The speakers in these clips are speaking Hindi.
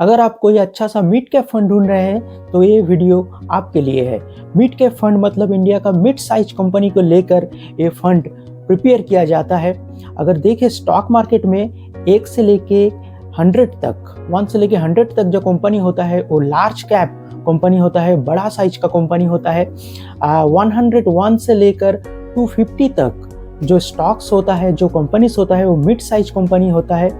अगर आप कोई अच्छा सा मिड कैप फंड ढूंढ रहे हैं तो ये वीडियो आपके लिए है। मिड कैप फंड मतलब इंडिया का मिड साइज कंपनी को लेकर ये फंड प्रिपेयर किया जाता है। अगर देखें स्टॉक मार्केट में 1 से लेके 100 तक जो कंपनी होता है वो लार्ज कैप कंपनी होता है, बड़ा साइज का कंपनी होता है। 101 से लेकर 250 तक जो स्टॉक्स होता है, जो कंपनीज होता है वो मिड साइज कंपनी होता है।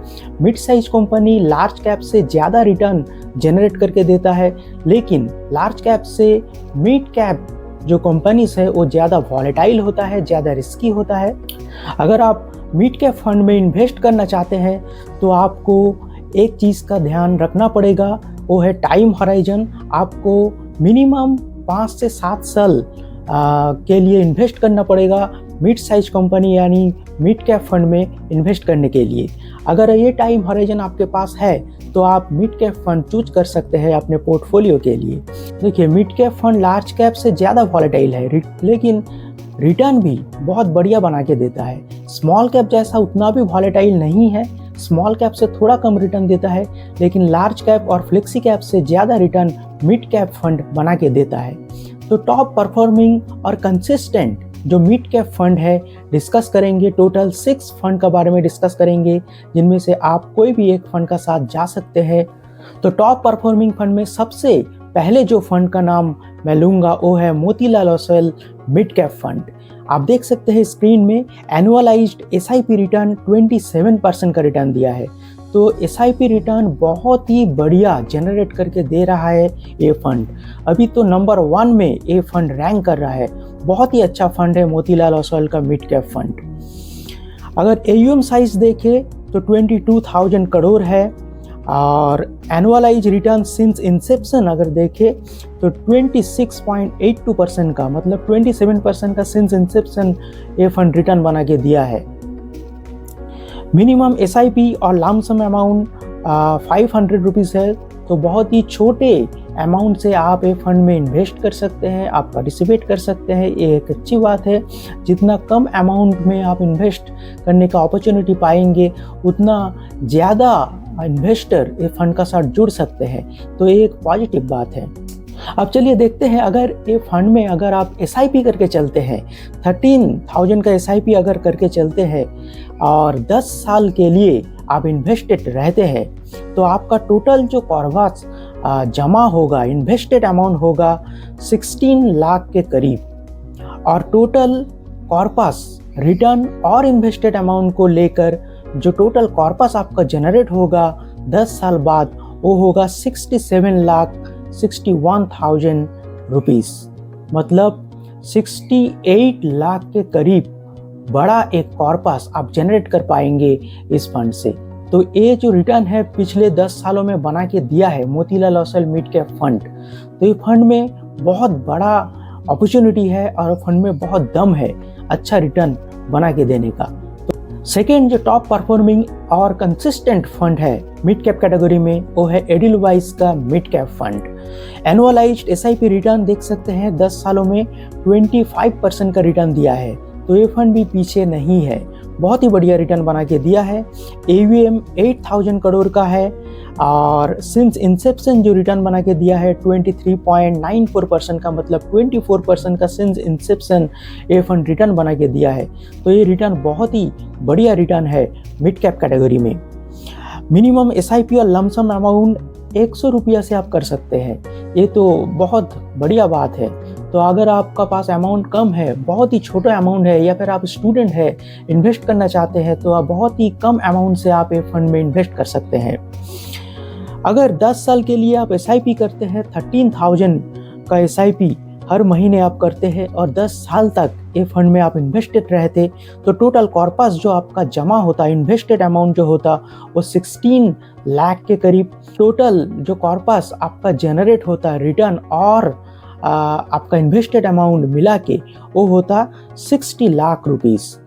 Mid size company large cap से ज़्यादा रिटर्न जनरेट करके देता है, लेकिन लार्ज कैप से मिड कैप जो कंपनीज है वो ज़्यादा वॉलेटाइल होता है, ज़्यादा रिस्की होता है। अगर आप मिड कैप फंड में इन्वेस्ट करना चाहते हैं तो आपको एक चीज़ का ध्यान रखना पड़ेगा, वो है टाइम हॉराइजन। आपको मिनिमम 5 से 7 साल के लिए इन्वेस्ट करना पड़ेगा मिड साइज कंपनी यानी मिड कैप फंड में इन्वेस्ट करने के लिए। अगर ये टाइम हॉराइजन आपके पास है तो आप मिड कैप फंड चूज कर सकते हैं अपने पोर्टफोलियो के लिए। देखिए, mid cap fund large cap से ज़्यादा वॉलेटाइल है, लेकिन रिटर्न भी बहुत बढ़िया बना के देता है। स्मॉल कैप जैसा उतना भी वॉलेटाइल नहीं है, स्मॉल कैप से थोड़ा कम रिटर्न देता है, लेकिन लार्ज कैप और फ्लेक्सी कैप से ज़्यादा रिटर्न मिड कैप फंड बना के देता है। तो टॉप परफॉर्मिंग और कंसिस्टेंट जो मिड कैप फंड है डिस्कस करेंगे। टोटल 6 फंड के बारे में डिस्कस करेंगे, जिनमें से आप कोई भी एक फंड का साथ जा सकते हैं। तो टॉप परफॉर्मिंग फंड में सबसे पहले जो फंड का नाम मैं लूँगा वो है Motilal Oswal mid cap fund. आप देख सकते हैं स्क्रीन में एनुअलाइज्ड SIP रिटर्न 27% का रिटर्न दिया है। तो SIP रिटर्न बहुत ही बढ़िया जनरेट करके दे रहा है ये फंड। अभी तो नंबर 1 में ये फंड रैंक कर रहा है। बहुत ही अच्छा फंड है मोतीलाल ओसवाल का मिड कैप फंड। अगर AUM साइज देखें तो 22,000 करोड़ है, और एनुअलाइज रिटर्न सिंस इंसेप्शन अगर देखें तो 26.82% का, मतलब 27% का सिंस इंसेप्शन ये फंड रिटर्न बना के दिया है। मिनिमम SIP और लमसम अमाउंट 500 रुपीज़ है, तो बहुत ही छोटे अमाउंट से आप ये फंड में इन्वेस्ट कर सकते हैं, आप पार्टिसिपेट कर सकते हैं। ये एक अच्छी बात है। जितना कम अमाउंट में आप इन्वेस्ट करने का अपॉर्चुनिटी पाएंगे उतना ज़्यादा इन्वेस्टर ये फंड का साथ जुड़ सकते हैं, तो ये एक पॉजिटिव बात है। अब चलिए देखते हैं, अगर ये फंड में अगर आप SIP करके चलते हैं, 13,000 का SIP अगर करके चलते हैं और 10 साल के लिए आप इन्वेस्टेड रहते हैं, तो आपका टोटल जो कॉर्पस जमा होगा, इन्वेस्टेड अमाउंट होगा 16 लाख के करीब। और टोटल कॉर्पस रिटर्न और इन्वेस्टेड अमाउंट को लेकर जो टोटल कॉर्पस आपका जनरेट होगा 10 साल बाद वो होगा 67,61,000 रुपीज़, मतलब 68 लाख के करीब बड़ा एक कॉर्पस आप जनरेट कर पाएंगे इस फंड से। तो ये जो रिटर्न है पिछले 10 सालों में बना के दिया है Motilal Oswal mid cap fund, तो ये फंड में बहुत बड़ा अपॉर्चुनिटी है और फंड में बहुत दम है अच्छा रिटर्न बना के देने का। सेकेंड जो टॉप परफॉर्मिंग और कंसिस्टेंट फंड है मिड कैप कैटेगरी में वो है एडिलवाइस का mid cap fund. Annualised SIP return देख सकते हैं 10 सालों में 25% का रिटर्न दिया है, तो ये फंड भी पीछे नहीं है, बहुत ही बढ़िया रिटर्न बना के दिया है। AUM 8,000 करोड़ का है और सिंस इंसेप्शन जो रिटर्न बना के दिया है 23.94% का, मतलब 24% का सिंस इंसेप्शन ये फंड रिटर्न बना के दिया है। तो ये रिटर्न बहुत ही बढ़िया रिटर्न है मिड कैप कैटेगरी में। मिनिमम SIP और लमसम अमाउंट 100 रुपया से आप कर सकते हैं, ये तो बहुत बढ़िया बात है। तो अगर आपका पास अमाउंट कम है, बहुत ही छोटा अमाउंट है, या फिर आप स्टूडेंट है, इन्वेस्ट करना चाहते हैं, तो आप बहुत ही कम अमाउंट से आप ये फंड में इन्वेस्ट कर सकते हैं। अगर 10 साल के लिए आप SIP करते हैं, 13,000 का SIP हर महीने आप करते हैं और 10 साल तक ये फंड में आप इन्वेस्टेड रहते, तो टोटल कॉर्पस जो आपका जमा होता, इन्वेस्टेड अमाउंट जो होता वो 16 लाख के करीब। टोटल जो कॉर्पस आपका जनरेट होता रिटर्न और आपका इन्वेस्टेड अमाउंट मिला के वो होता 60 लाख रुपीज़।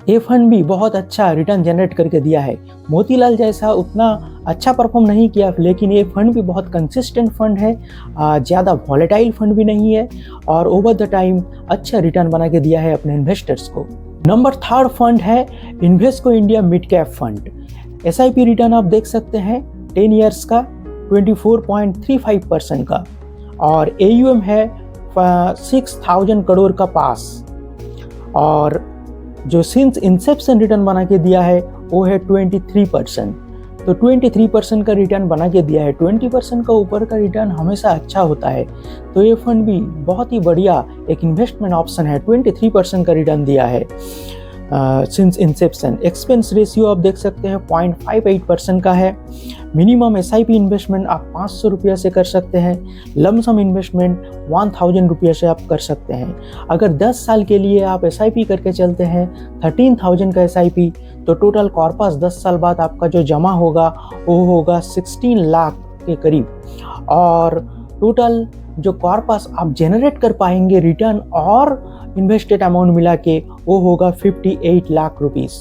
ये फंड भी बहुत अच्छा रिटर्न जनरेट करके दिया है। मोतीलाल जैसा उतना अच्छा परफॉर्म नहीं किया, लेकिन ये फंड भी बहुत कंसिस्टेंट फंड है, ज़्यादा वॉलेटाइल फंड भी नहीं है और ओवर द टाइम अच्छा रिटर्न बना के दिया है अपने इन्वेस्टर्स को। नंबर 3 फंड है Invesco India mid cap fund. SIP return आप देख सकते हैं 10 ईयर्स का 24.35% का, और AUM है 6000 करोड़ का पास, और जो सिंस इंसेप्शन रिटर्न बना के दिया है वो है 23%। तो 23% का रिटर्न बना के दिया है। 20% का ऊपर का रिटर्न हमेशा अच्छा होता है, तो ये फंड भी बहुत ही बढ़िया एक इन्वेस्टमेंट ऑप्शन है। 23% का रिटर्न दिया है सिंस इंसेप्शन। एक्सपेंस रेशियो आप देख सकते हैं 0.58% का है। मिनिमम SIP इन्वेस्टमेंट आप 500 रुपये से कर सकते हैं। लमसम इन्वेस्टमेंट 1000 रुपये से आप कर सकते हैं। अगर 10 साल के लिए आप SIP करके चलते हैं 13,000 का SIP, तो टोटल कॉर्पस 10 साल बाद आपका जो जमा होगा वो होगा 16 लाख के करीब, और टोटल जो कॉर्पस आप जनरेट कर पाएंगे रिटर्न और इन्वेस्टेड अमाउंट मिला के वो होगा 58 लाख रुपीस।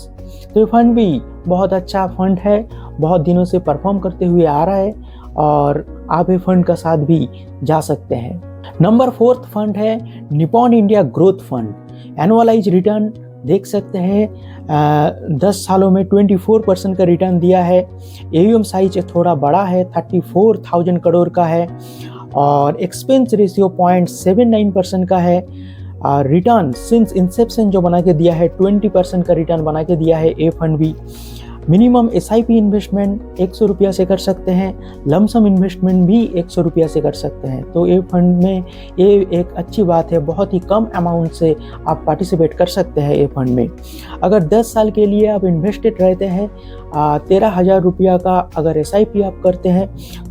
तो ये फंड भी बहुत अच्छा फंड है, बहुत दिनों से परफॉर्म करते हुए आ रहा है, और आप ये फंड का साथ भी जा सकते हैं। नंबर 4 फंड है Nippon India growth fund. Annualise return देख सकते हैं 10 सालों में 24% का रिटर्न दिया है। AUM साइज थोड़ा बड़ा है, 34,000 करोड़ का है, और एक्सपेंस रेशियो 0.79% का है। रिटर्न सिंस इंसेप्शन जो बना के दिया है 20% का रिटर्न बना के दिया है ए फंड भी। मिनिमम SIP इन्वेस्टमेंट 100 रुपया से कर सकते हैं, लमसम इन्वेस्टमेंट भी 100 रुपया से कर सकते हैं। तो ये फंड में ये एक अच्छी बात है, बहुत ही कम अमाउंट से आप पार्टिसिपेट कर सकते हैं ये फंड में। अगर 10 साल के लिए आप इन्वेस्टेड रहते हैं 13,000 रुपया का अगर SIP आप करते हैं,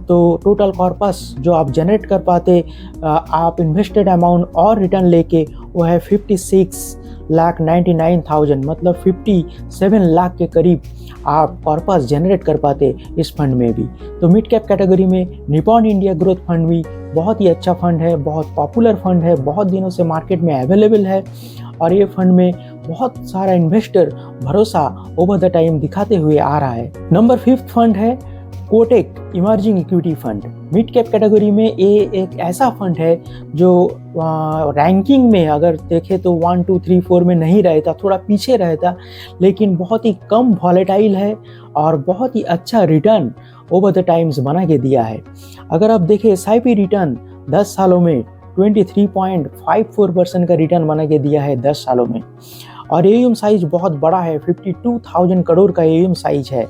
तो टोटल कॉर्पस जो आप जनरेट कर पाते आप इन्वेस्टेड अमाउंट और रिटर्न लेके वो है 56,99,000, मतलब 57 लाख के करीब आप कॉर्पस जनरेट कर पाते इस फंड में भी। तो मिड कैप कैटेगरी में निपॉन इंडिया ग्रोथ फंड भी बहुत ही अच्छा फंड है, बहुत पॉपुलर फंड है, बहुत दिनों से मार्केट में अवेलेबल है, और ये फंड में बहुत सारा इन्वेस्टर भरोसा ओवर द टाइम दिखाते हुए आ रहा है। नंबर 5 फंड है Kotak emerging equity fund. Mid cap category में ये एक ऐसा फंड है जो रैंकिंग में अगर देखें तो 1, 2, 3, 4 में नहीं रहता, थोड़ा पीछे रहता, लेकिन बहुत ही कम वॉलेटाइल है और बहुत ही अच्छा रिटर्न ओवर द टाइम्स बना के दिया है। अगर आप देखें SIP रिटर्न 10 सालों में 23.54% का रिटर्न बना के दिया है 10 सालों में, और AUM साइज बहुत बड़ा है, 52,000 करोड़ का AUM साइज है।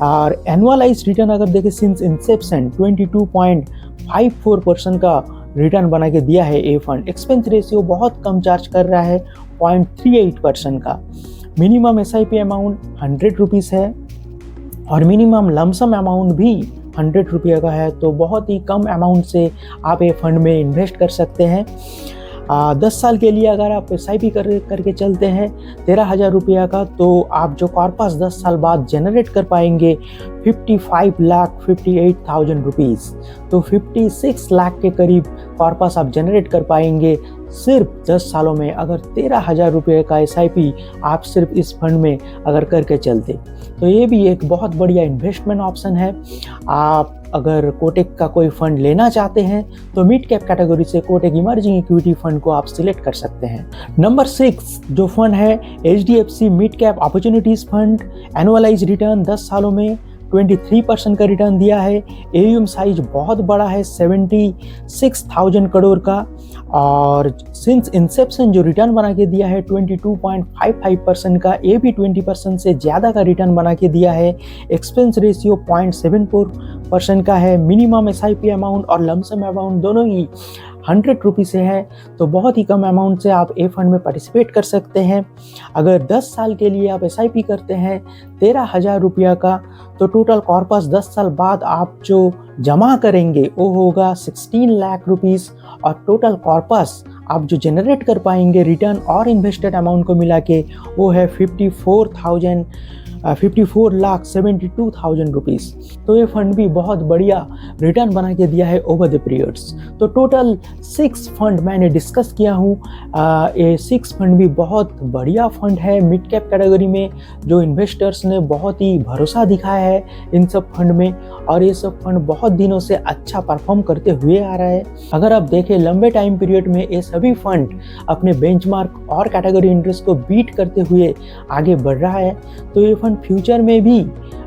और एनुअलाइज रिटर्न अगर देखें सिंस इंसेप्शन 22.54% का रिटर्न बना के दिया है ए फंड। एक्सपेंस रेशियो बहुत कम चार्ज कर रहा है 0.38% का। मिनिमम SIP अमाउंट 100 रुपीज़ है, और मिनिमम लमसम अमाउंट भी 100 रुपये का है। तो बहुत ही कम अमाउंट से आप ये फंड में इन्वेस्ट कर सकते हैं। 10 साल के लिए अगर आप SIP करके चलते हैं 13,000 रुपया का, तो आप जो कॉर्पस 10 साल बाद जनरेट कर पाएंगे 55,58,000 रुपीज़। तो 56 लाख के करीब कॉर्पस आप जनरेट कर पाएंगे सिर्फ 10 सालों में, अगर 13,000 रुपये का SIP आप सिर्फ इस फंड में अगर करके चलते। तो ये भी एक बहुत बढ़िया इन्वेस्टमेंट ऑप्शन है। आप अगर कोटेक का कोई फंड लेना चाहते हैं तो मिड कैप कैटेगरी से कोटेक इमर्जिंग इक्विटी फंड को आप सिलेक्ट कर सकते हैं। नंबर 6 जो फंड है HDFC mid cap opportunities fund. Annualise return 10 सालों में 23% का रिटर्न दिया है। AUM साइज बहुत बड़ा है 76,000 करोड़ का, और सिंस इंसेप्शन जो रिटर्न बना के दिया है 22.55% का, ये भी 20% से ज़्यादा का रिटर्न बना के दिया है। एक्सपेंस रेशियो 0.74% का है। मिनिमम SIP अमाउंट और लमसम अमाउंट दोनों ही 100 रुपये से है, तो बहुत ही कम अमाउंट से आप ए फंड में पार्टिसिपेट कर सकते हैं। अगर 10 साल के लिए आप SIP करते हैं 13,000 रुपया का, तो टोटल कॉर्पस 10 साल बाद आप जो जमा करेंगे वो होगा 16 लाख रुपीस, और टोटल कॉर्पस आप जो जनरेट कर पाएंगे रिटर्न और इन्वेस्टेड अमाउंट को मिला के वो है 54,72,000 रुपीज़। तो ये फंड भी बहुत बढ़िया रिटर्न बना के दिया है ओवर द पीरियड्स। तो टोटल 6 फंड मैंने डिस्कस किया हूँ। ये 6 फंड भी बहुत बढ़िया फंड है मिड कैप कैटेगरी में, जो इन्वेस्टर्स ने बहुत ही भरोसा दिखाया है इन सब फंड में, और ये सब फंड बहुत दिनों से अच्छा परफॉर्म करते हुए आ रहा है। अगर आप देखें लंबे टाइम पीरियड में ये सभी फंड अपने बेंचमार्क और कैटेगरी इंटरेस्ट को बीट करते हुए आगे बढ़ रहा है। तो ये फंड फ्यूचर में भी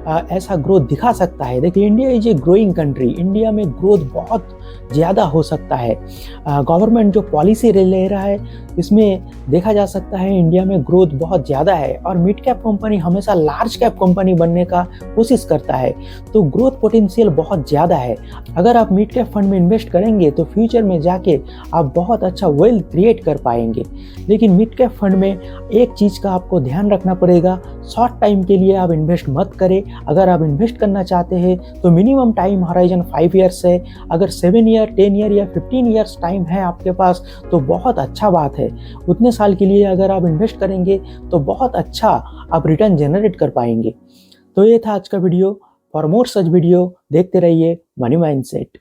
ऐसा ग्रोथ दिखा सकता है। देखिए, India is a growing country, India में ग्रोथ बहुत ज़्यादा हो सकता है। गवर्नमेंट जो पॉलिसी ले रहा है इसमें देखा जा सकता है इंडिया में ग्रोथ बहुत ज़्यादा है, और मिड कैप कंपनी हमेशा लार्ज कैप कंपनी बनने का कोशिश करता है, तो ग्रोथ पोटेंशियल बहुत ज़्यादा है। अगर आप मिड कैप फंड में इन्वेस्ट करेंगे तो फ्यूचर में जाके आप बहुत अच्छा वेल्थ क्रिएट कर पाएंगे। लेकिन मिड कैप फंड में एक चीज़ का आपको ध्यान रखना पड़ेगा, शॉर्ट टाइम के लिए आप इन्वेस्ट मत करें। अगर आप इन्वेस्ट करना चाहते हैं तो मिनिमम टाइम हॉराइजन 5 ईयर्स है। अगर 7 ईयर, 10 ईयर या 15 ईयर्स टाइम है आपके पास तो बहुत अच्छा बात है। उतने साल के लिए अगर आप इन्वेस्ट करेंगे तो बहुत अच्छा आप रिटर्न जनरेट कर पाएंगे। तो ये था आज का video. For more such video देखते रहिए मनी माइंडसेट।